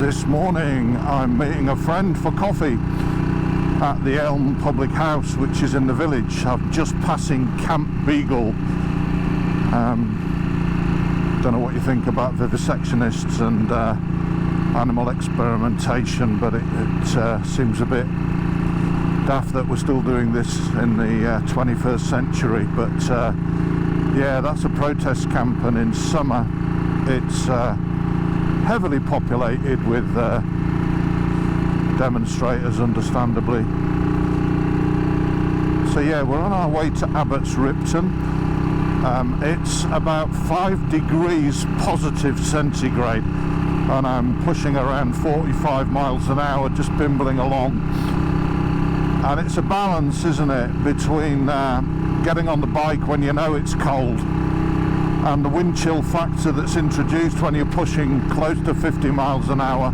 This morning I'm meeting a friend for coffee at the Elm Public House, which is in the village. I'm just passing Camp Beagle. Don't know what you think about vivisectionists and animal experimentation, but it seems a bit daft that we're still doing this in the 21st century. But yeah, that's a protest camp, and in summer it's heavily populated with demonstrators, understandably. So yeah, we're on our way to Abbots Ripton. It's about 5 degrees positive centigrade, and I'm pushing around 45 miles an hour, just bimbling along. And it's a balance, isn't it, between getting on the bike when you know it's cold and the wind chill factor that's introduced when you're pushing close to 50 miles an hour.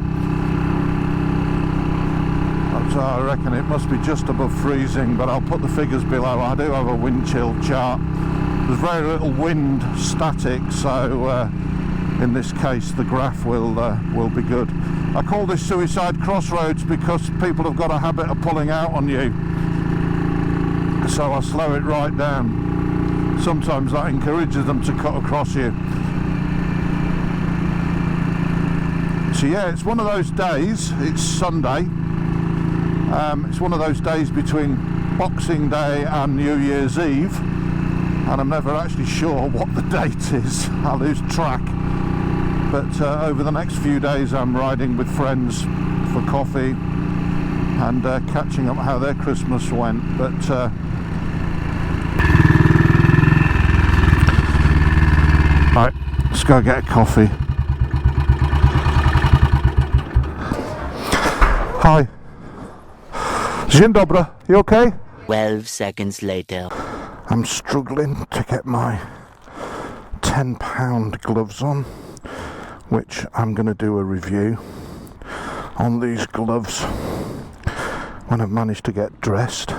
So I reckon it must be just above freezing, but I'll put the figures below. I do have a wind chill chart. There's very little wind static, so in this case the graph will be good. I call this suicide crossroads because people have got a habit of pulling out on you, so I slow it right down. Sometimes that encourages them to cut across you. So yeah, it's one of those days. It's Sunday. It's one of those days between Boxing Day and New Year's Eve, and I'm never actually sure what the date is. I lose track. But over the next few days I'm riding with friends for coffee and catching up how their Christmas went. But right, let's go get a coffee. Hi. Dzień dobry, you okay? 12 seconds later. I'm struggling to get my £10 gloves on, which I'm going to do a review on these gloves when I've managed to get dressed.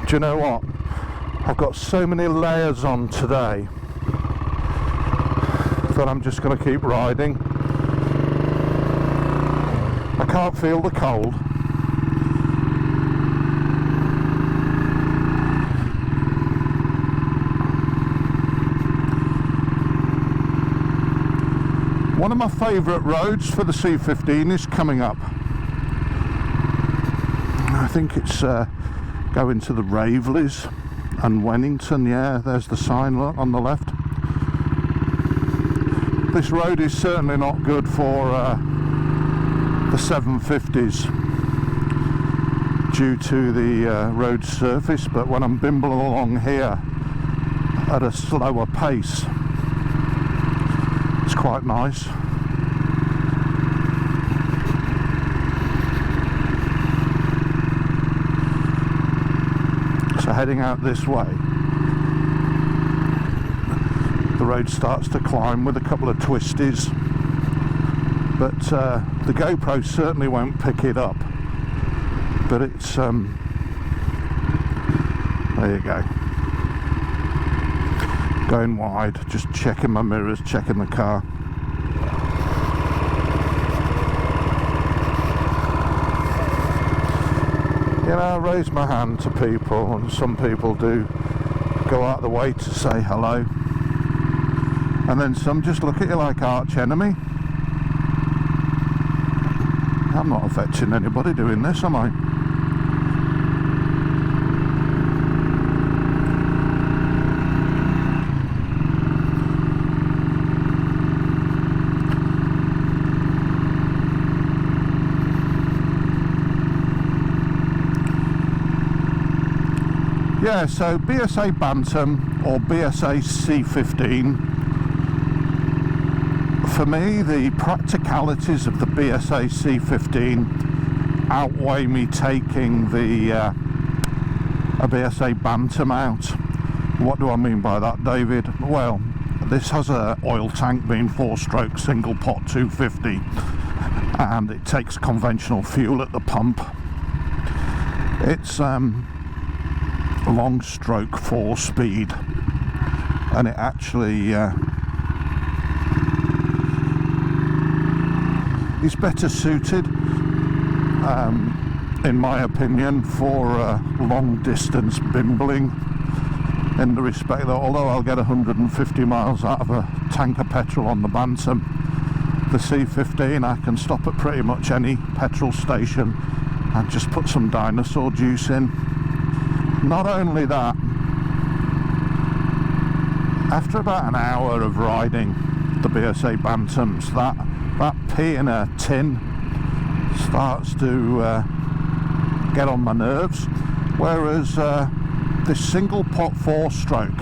Do you know what? I've got so many layers on today that I'm just going to keep riding. I can't feel the cold. One of my favourite roads for the C15 is coming up. I think it's going to the Ravely's and Wennington. Yeah, there's the sign, look, on the left. This road is certainly not good for the 750s due to the road surface, but when I'm bimbling along here at a slower pace, it's quite nice. So heading out this way, the road starts to climb with a couple of twisties, but the GoPro certainly won't pick it up. But it's there you go, going wide, just checking my mirrors, checking the car. You know, I raise my hand to people, and some people do go out of the way to say hello, and then some just look at you like arch enemy. I'm not affecting anybody doing this, am I? Yeah, so BSA Bantam or BSA C15, for me the practicalities of the BSA C15 outweigh me taking the a BSA Bantam out. What do I mean by that, David? Well, this has a oil tank, being 4-stroke single pot 250, and it takes conventional fuel at the pump. It's long stroke 4-speed, and it actually is better suited, in my opinion, for long distance bimbling, in the respect that although I'll get 150 miles out of a tank of petrol on the Bantam, the C15 I can stop at pretty much any petrol station and just put some dinosaur juice in. Not only that, after about an hour of riding the BSA Bantams, that pee in a tin starts to get on my nerves, whereas this single pot 4-stroke,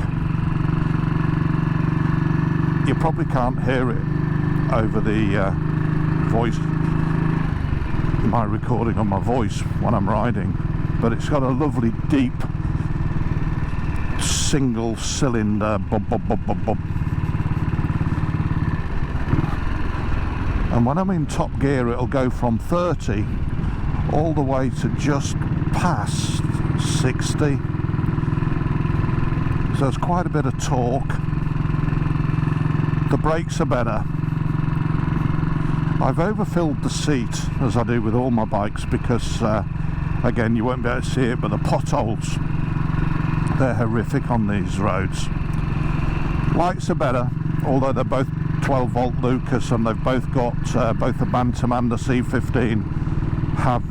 you probably can't hear it over the voice, my recording on my voice when I'm riding, but it's got a lovely deep single cylinder bob bob bob bob bob. And when I'm in top gear, it'll go from 30 all the way to just past 60. So it's quite a bit of torque. The brakes are better. I've overfilled the seat, as I do with all my bikes, because again, you won't be able to see it, but the potholes, they're horrific on these roads. Lights are better, although they're both 12-volt Lucas, and they've both got, both the Bantam and the C15 have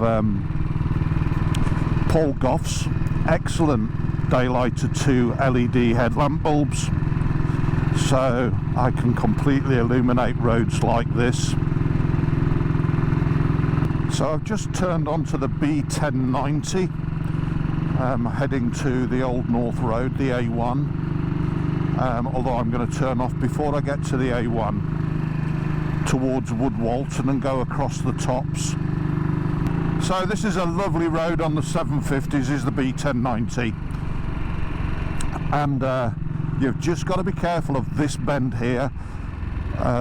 Paul Goff's excellent daylighted 2 LED headlamp bulbs, so I can completely illuminate roads like this. So I've just turned onto the B1090, heading to the Old North Road, the A1, although I'm going to turn off before I get to the A1 towards Wood Walton and go across the tops. So this is a lovely road on the 750s, is the B1090, and you've just got to be careful of this bend here.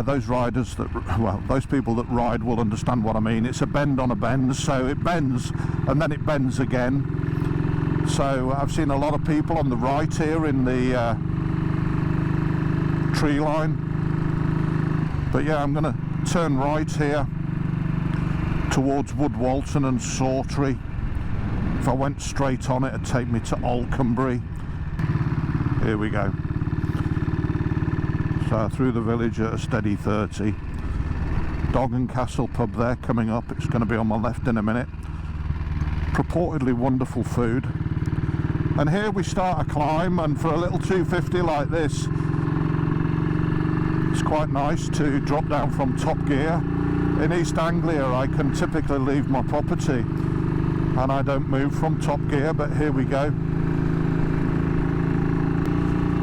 Those riders that, well, those people that ride will understand what I mean. It's a bend on a bend, so it bends and then it bends again. So I've seen a lot of people on the right here in the tree line, but yeah, I'm going to turn right here towards Wood Walton and Sawtry. If I went straight on it, it'd take me to Alconbury. Here we go. So through the village at a steady 30. Dog and Castle pub there coming up. It's going to be on my left in a minute. Purportedly wonderful food. And here we start a climb, and for a little 250 like this, it's quite nice to drop down from top gear. In East Anglia I can typically leave my property and I don't move from top gear, but here we go.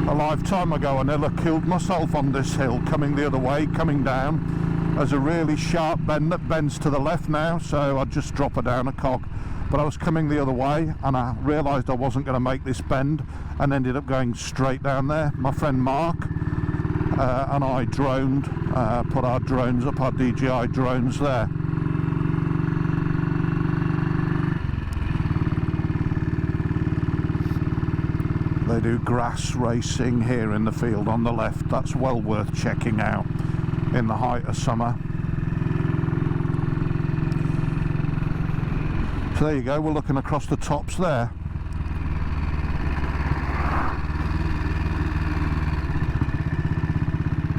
A lifetime ago I nearly killed myself on this hill coming the other way, coming down. There's a really sharp bend that bends to the left now, so I'd just drop her down a cog. But I was coming the other way and I realised I wasn't going to make this bend and ended up going straight down there. My friend Mark and I droned, put our drones up, our DJI drones there. They do grass racing here in the field on the left. That's well worth checking out in the height of summer. So there you go, we're looking across the tops there.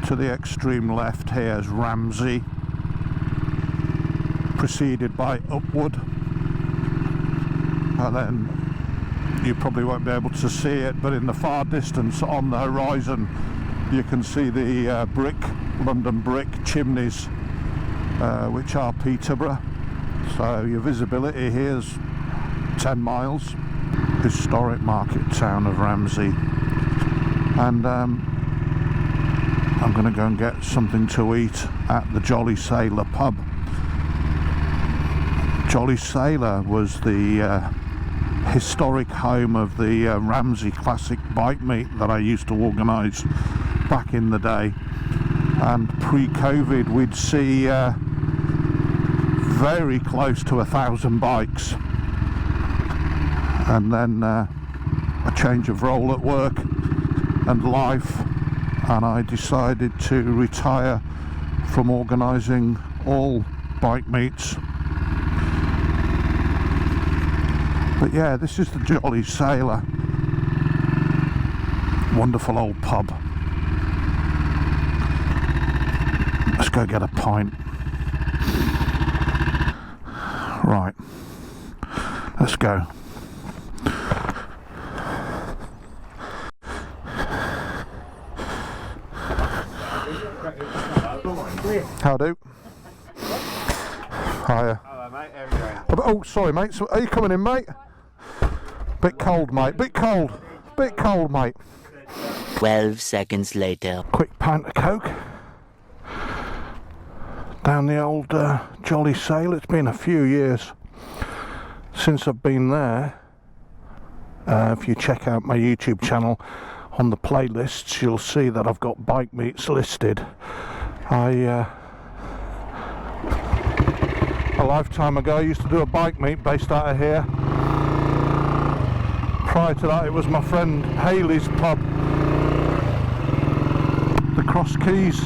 To the extreme left here is Ramsey, preceded by Upwood, and then you probably won't be able to see it, but in the far distance on the horizon you can see the London brick chimneys, which are Peterborough. So your visibility here is 10 miles. Historic market town of Ramsey. And I'm going to go and get something to eat at the Jolly Sailor pub. Jolly Sailor was the historic home of the Ramsey Classic Bike Meet that I used to organise back in the day. And pre-COVID we'd see very close to 1,000 bikes and then a change of role at work and life, and I decided to retire from organising all bike meets. But yeah, this is the Jolly Sailor. Wonderful old pub. Let's go get a pint. Right, let's go. How do? Hiya. Hello mate, how are you going? Oh, sorry mate, so are you coming in, mate? Bit cold, mate, bit cold, mate. 12 seconds later. Quick pint of Coke. Down the old Jolly Sailor. It's been a few years since I've been there. If you check out my YouTube channel on the playlists, you'll see that I've got bike meets listed. A lifetime ago I used to do a bike meet based out of here. Prior to that it was my friend Haley's pub, the Cross Keys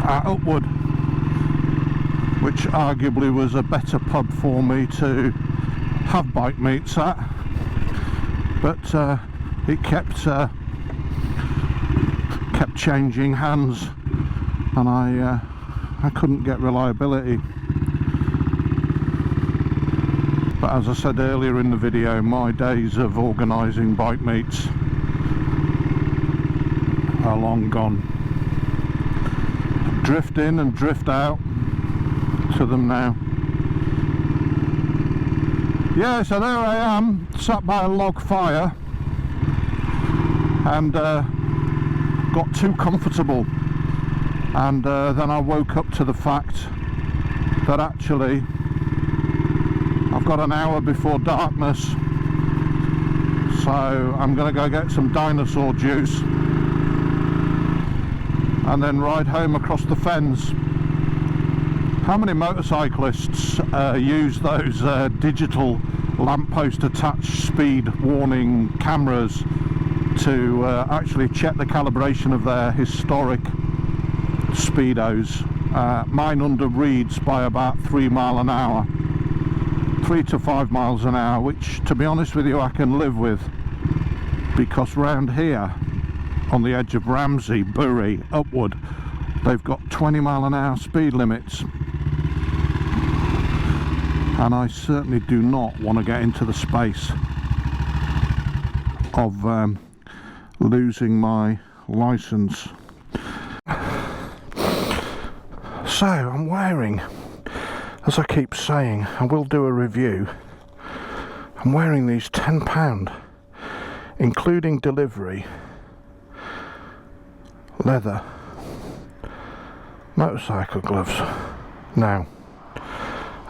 at Upwood, which arguably was a better pub for me to have bike meets at, but it kept changing hands, and I couldn't get reliability. But as I said earlier in the video, my days of organising bike meets are long gone. Drift in and drift out to them now. Yeah, so there I am, sat by a log fire, and got too comfortable, and then I woke up to the fact that actually I've got an hour before darkness, so I'm going to go get some dinosaur juice and then ride home across the fens. How many motorcyclists use those digital lamppost attached speed warning cameras to actually check the calibration of their historic speedos? Mine underreads by about 3 miles an hour. 3 to 5 miles an hour, which to be honest with you I can live with, because round here on the edge of Ramsey, Bury, Upwood, they've got 20 mile an hour speed limits, and I certainly do not want to get into the space of losing my license. So I'm wearing, as I keep saying, I will do a review. I'm wearing these £10, including delivery, leather motorcycle gloves. Now,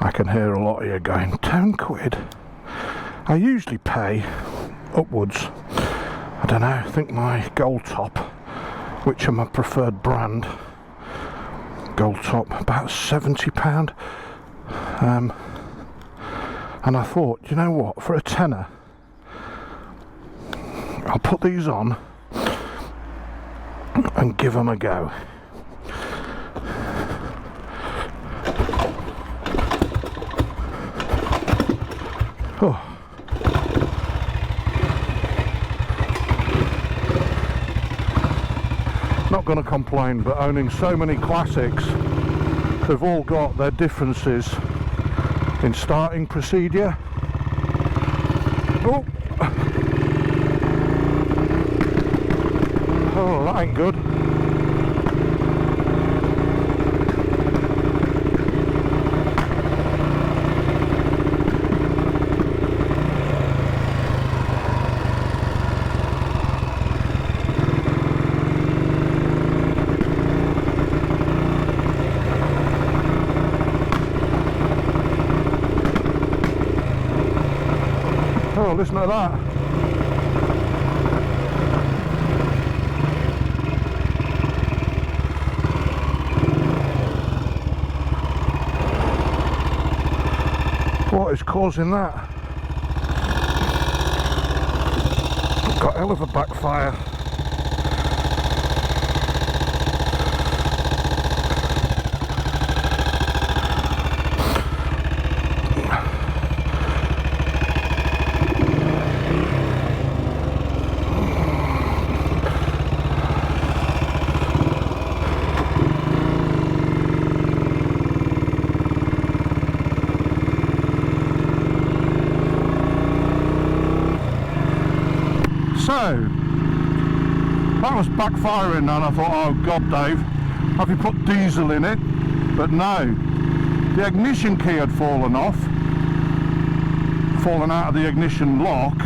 I can hear a lot of you going, £10? I usually pay upwards, I don't know, I think my Gold Top, which are my preferred brand, Gold Top, about £70. And I thought, you know what, for a tenner I'll put these on and give them a go. Oh. Not going to complain, but owning so many classics, they've all got their differences in starting procedure. Oh, oh, that ain't good. Oh, listen to that. What is causing that? Got a hell of a backfire. So, that was backfiring, and I thought, oh God, Dave, have you put diesel in it? But no, the ignition key had fallen out of the ignition lock,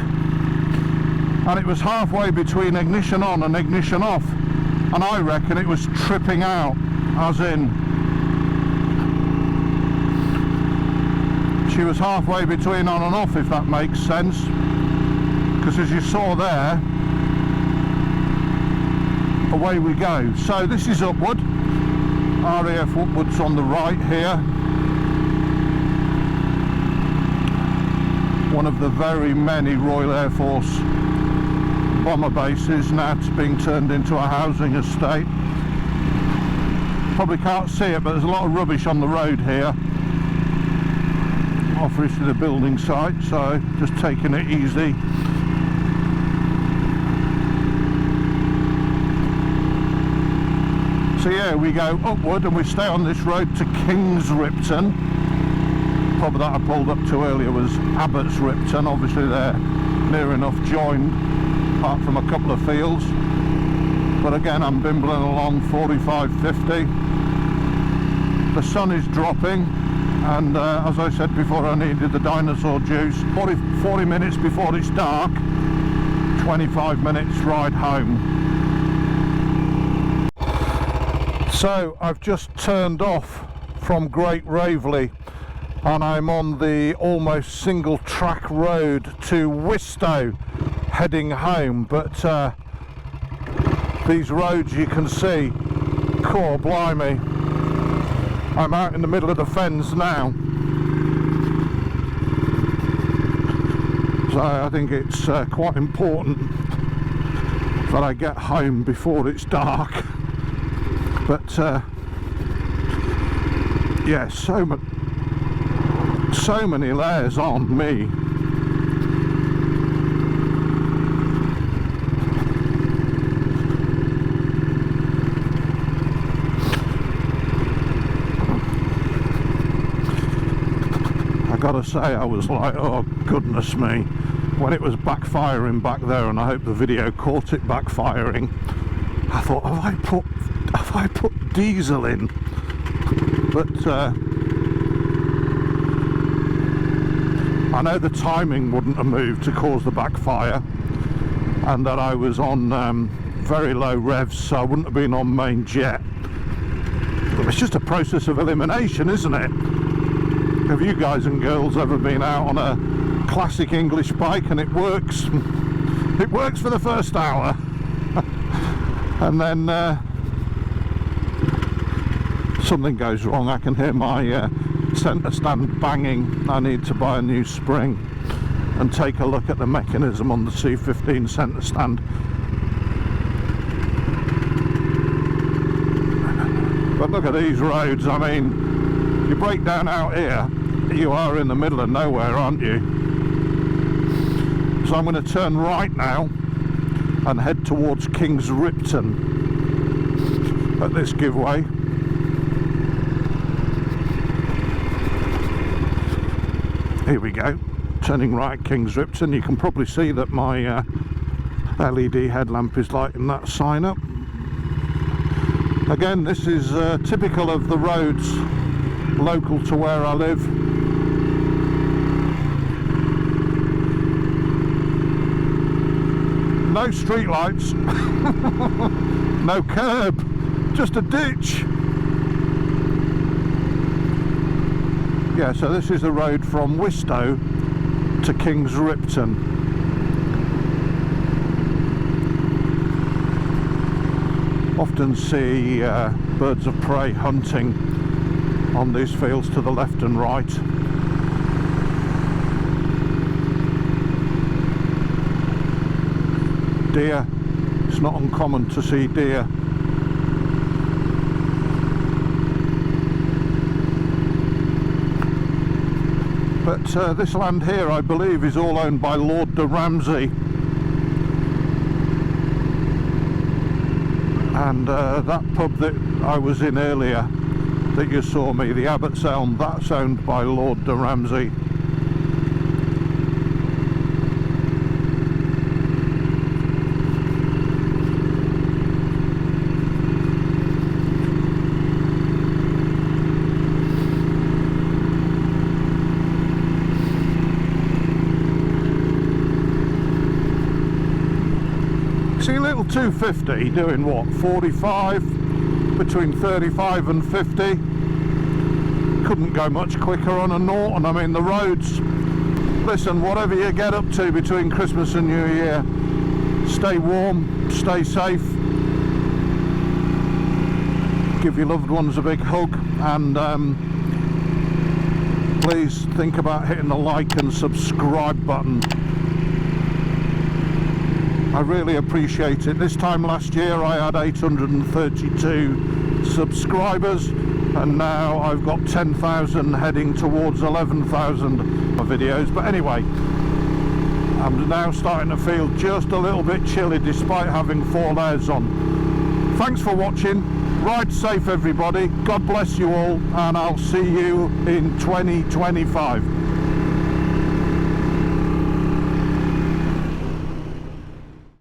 and it was halfway between ignition on and ignition off, and I reckon it was tripping out, as in, she was halfway between on and off, if that makes sense. Because as you saw there, away we go. So this is Upwood, RAF Upwood's on the right here. One of the very many Royal Air Force bomber bases. Now it's being turned into a housing estate. Probably can't see it, but there's a lot of rubbish on the road here. Obviously the building site, so just taking it easy. So yeah, we go Upwood and we stay on this road to Kings Ripton. Pub that I pulled up to earlier was Abbots Ripton. Obviously they're near enough joined, apart from a couple of fields. But again, I'm bimbling along 45, 50. The sun is dropping, and as I said before, I needed the dinosaur juice. 40 minutes before it's dark, 25 minutes ride home. So I've just turned off from Great Ravely, and I'm on the almost single track road to Wistow heading home. But these roads, you can see, core blimey, I'm out in the middle of the fens now. So I think it's quite important that I get home before it's dark. But yeah, so many layers on me. I gotta say, I was like, oh goodness me, when it was backfiring back there, and I hope the video caught it backfiring. I thought, have I put diesel in? But I know the timing wouldn't have moved to cause the backfire, and that I was on very low revs, so I wouldn't have been on main jet. But it's just a process of elimination, isn't it? Have you guys and girls ever been out on a classic English bike and it works? It works for the first hour. And then something goes wrong. I can hear my centre stand banging. I need to buy a new spring and take a look at the mechanism on the C15 centre stand. But look at these roads. I mean, you break down out here, you are in the middle of nowhere, aren't you? So I'm going to turn right now and head towards Kings Ripton at this giveaway. Here we go, turning right at Kings Ripton. You can probably see that my LED headlamp is lighting that sign up. Again, this is typical of the roads local to where I live. No street lights, no curb, just a ditch. Yeah, so this is the road from Wistow to Kings Ripton. Often see birds of prey hunting on these fields to the left and right. deer. It's not uncommon to see deer. But this land here, I believe, is all owned by Lord de Ramsey. And that pub that I was in earlier, that you saw me, the Abbots Elm, that's owned by Lord de Ramsey. See, little 250 doing what, 45, between 35 and 50. Couldn't go much quicker on a Norton. I mean, the roads, listen, whatever you get up to between Christmas and New Year, stay warm, stay safe, give your loved ones a big hug, and please think about hitting the like and subscribe button. I really appreciate it. This time last year I had 832 subscribers, and now I've got 10,000 heading towards 11,000 videos. But anyway, I'm now starting to feel just a little bit chilly despite having 4 layers on. Thanks for watching. Ride safe everybody. God bless you all, and I'll see you in 2025.